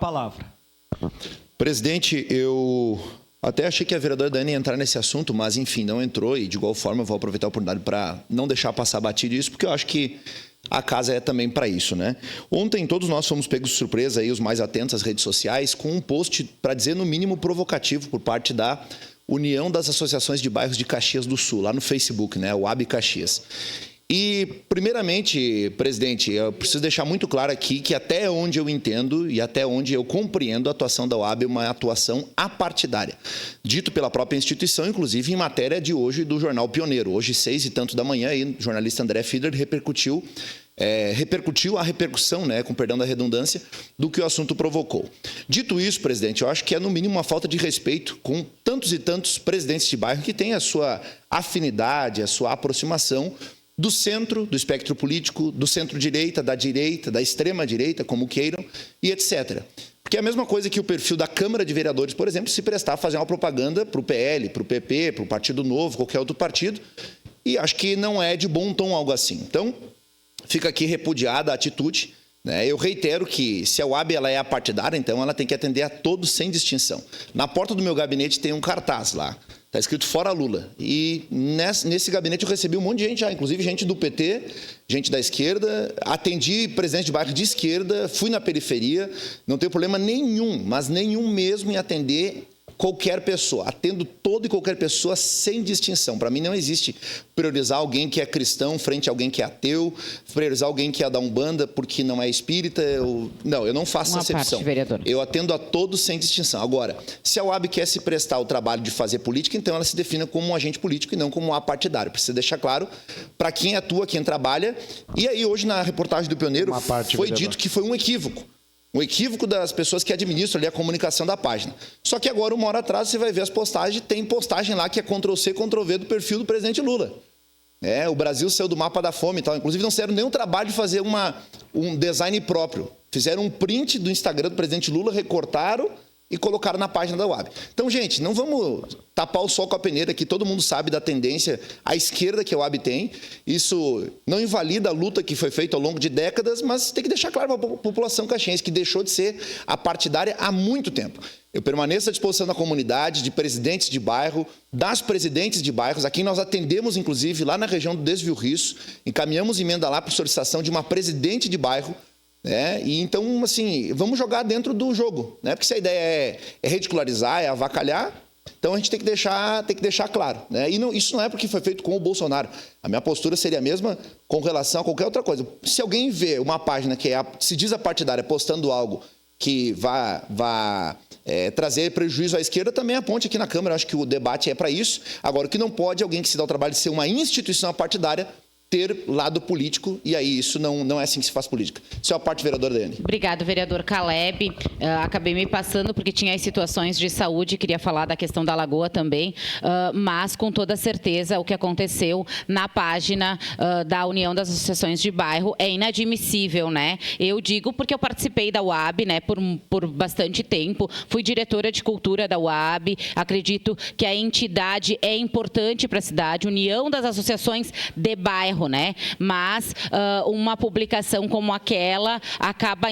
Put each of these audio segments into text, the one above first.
Palavra. Presidente, eu até achei que a vereadora Dani ia entrar nesse assunto, mas enfim, não entrou e de igual forma eu vou aproveitar a oportunidade para não deixar passar batido isso, porque eu acho que a casa é também para isso, né? Ontem todos nós fomos pegos de surpresa, aí, os mais atentos às redes sociais, com um post, para dizer no mínimo provocativo, por parte da União das Associações de Bairros de Caxias do Sul, lá no Facebook, né? O AB Caxias. E, primeiramente, presidente, eu preciso deixar muito claro aqui que até onde eu entendo e até onde eu compreendo a atuação da UAB é uma atuação apartidária. Dito pela própria instituição, inclusive em matéria de hoje do Jornal Pioneiro. Hoje, 6 e tanto da manhã, aí, o jornalista André Fiedler repercutiu a repercussão, né, com perdão da redundância, do que o assunto provocou. Dito isso, presidente, eu acho que é no mínimo uma falta de respeito com tantos e tantos presidentes de bairro que têm a sua afinidade, a sua aproximação do centro, do espectro político, do centro-direita, da extrema-direita, como queiram, e etc. Porque é a mesma coisa que o perfil da Câmara de Vereadores, por exemplo, se prestar a fazer uma propaganda para o PL, para o PP, para o Partido Novo, qualquer outro partido, e acho que não é de bom tom algo assim. Então, fica aqui repudiada a atitude, né? Eu reitero que se a UAB ela é apartidária, então ela tem que atender a todos sem distinção. Na porta do meu gabinete tem um cartaz lá. Está escrito Fora Lula. E nesse gabinete eu recebi um monte de gente já, inclusive gente do PT, gente da esquerda. Atendi presidente de bairro de esquerda, fui na periferia. Não tenho problema nenhum, mas nenhum mesmo em atender qualquer pessoa. Atendo toda e qualquer pessoa sem distinção. Para mim não existe priorizar alguém que é cristão frente a alguém que é ateu, priorizar alguém que é da Umbanda porque não é espírita. Eu não faço essa acepção. Eu atendo a todos sem distinção. Agora, se a UAB quer se prestar ao trabalho de fazer política, então ela se defina como um agente político e não como um apartidário. Precisa deixar claro para quem atua, quem trabalha. E aí hoje na reportagem do Pioneiro foi dito que foi um equívoco. Um equívoco das pessoas que administram ali a comunicação da página. Só que agora, uma hora atrás, você vai ver as postagens, tem postagem lá que é Ctrl-C, Ctrl-V do perfil do presidente Lula. O Brasil saiu do mapa da fome e tal. Inclusive, não fizeram nenhum trabalho de fazer um design próprio. Fizeram um print do Instagram do presidente Lula, recortaram e colocaram na página da UAB. Então, gente, não vamos tapar o sol com a peneira, que todo mundo sabe da tendência à esquerda que a UAB tem. Isso não invalida a luta que foi feita ao longo de décadas, mas tem que deixar claro para a população caxiense que deixou de ser apartidária há muito tempo. Eu permaneço à disposição da comunidade, de presidentes de bairro, das presidentes de bairros, a quem nós atendemos, inclusive, lá na região do Desvio Risso, encaminhamos emenda lá para solicitação de uma presidente de bairro, e então, assim, vamos jogar dentro do jogo, né? Porque se a ideia é ridicularizar, é avacalhar, então a gente tem que deixar claro, né? E isso não é porque foi feito com o Bolsonaro. A minha postura seria a mesma com relação a qualquer outra coisa. Se alguém vê uma página que se diz apartidária postando algo que vá trazer prejuízo à esquerda, também aponte aqui na Câmara. Eu acho que o debate é para isso. Agora, o que não pode é alguém que se dá o trabalho de ser uma instituição apartidária ter lado político, e aí isso não é assim que se faz política. Isso é a parte vereadora Dani. Obrigado, vereador Caleb. Acabei me passando porque tinha as situações de saúde, queria falar da questão da Lagoa também, mas com toda certeza o que aconteceu na página da União das Associações de Bairro é inadmissível, né? Eu digo porque eu participei da UAB, né, por bastante tempo, fui diretora de cultura da UAB, acredito que a entidade é importante para a cidade, União das Associações de Bairro, né? Mas uma publicação como aquela acaba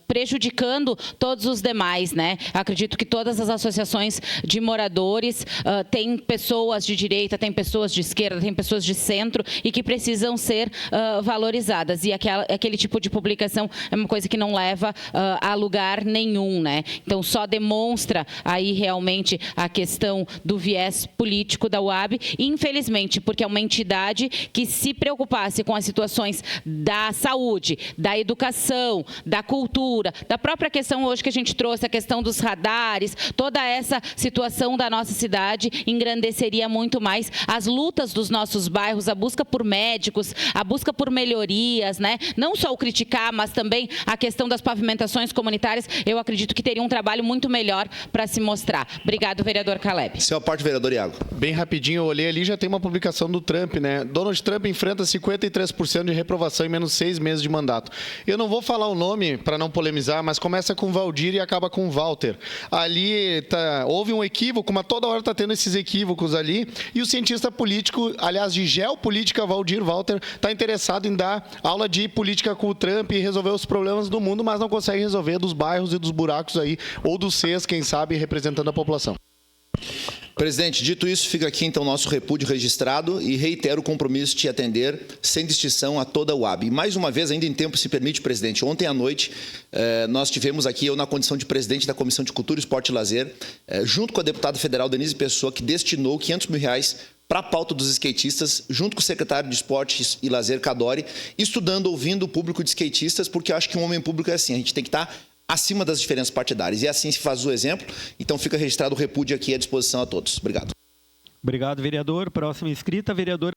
prejudicando todos os demais, né? Acredito que todas as associações de moradores têm pessoas de direita, têm pessoas de esquerda, têm pessoas de centro e que precisam ser valorizadas. E aquele tipo de publicação é uma coisa que não leva a lugar nenhum, né? Então, só demonstra aí realmente a questão do viés político da UAB, infelizmente, porque é uma entidade que se preocupasse com as situações da saúde, da educação, da cultura, da própria questão hoje que a gente trouxe, a questão dos radares, toda essa situação da nossa cidade engrandeceria muito mais as lutas dos nossos bairros, a busca por médicos, a busca por melhorias, né? Não só o criticar, mas também a questão das pavimentações comunitárias, eu acredito que teria um trabalho muito melhor para se mostrar. Obrigado, vereador Caleb. Seu parte, vereador Iago. Bem rapidinho, eu olhei ali, já tem uma publicação do Trump Trump, né? Donald Trump enfrenta 53% de reprovação em menos 6 meses de mandato. Eu não vou falar o nome para não polemizar, mas começa com Valdir e acaba com Walter. Ali houve um equívoco, mas toda hora está tendo esses equívocos ali. E o cientista político, aliás, de geopolítica, Valdir Walter, está interessado em dar aula de política com o Trump e resolver os problemas do mundo, mas não consegue resolver dos bairros e dos buracos aí, ou dos Cs, quem sabe, representando a população. Presidente, dito isso, fica aqui então nosso repúdio registrado e reitero o compromisso de te atender sem distinção a toda a UAB. E mais uma vez, ainda em tempo, se permite, presidente, ontem à noite nós tivemos aqui, eu na condição de presidente da Comissão de Cultura, Esporte e Lazer, junto com a deputada federal Denise Pessoa, que destinou R$500 mil para a pauta dos skatistas, junto com o secretário de Esportes e Lazer, Cadori, estudando, ouvindo o público de skatistas, porque eu acho que um homem público é assim, a gente tem que estar acima das diferenças partidárias. E assim se faz o exemplo. Então fica registrado o repúdio aqui à disposição a todos. Obrigado. Obrigado, vereador. Próxima inscrita, vereador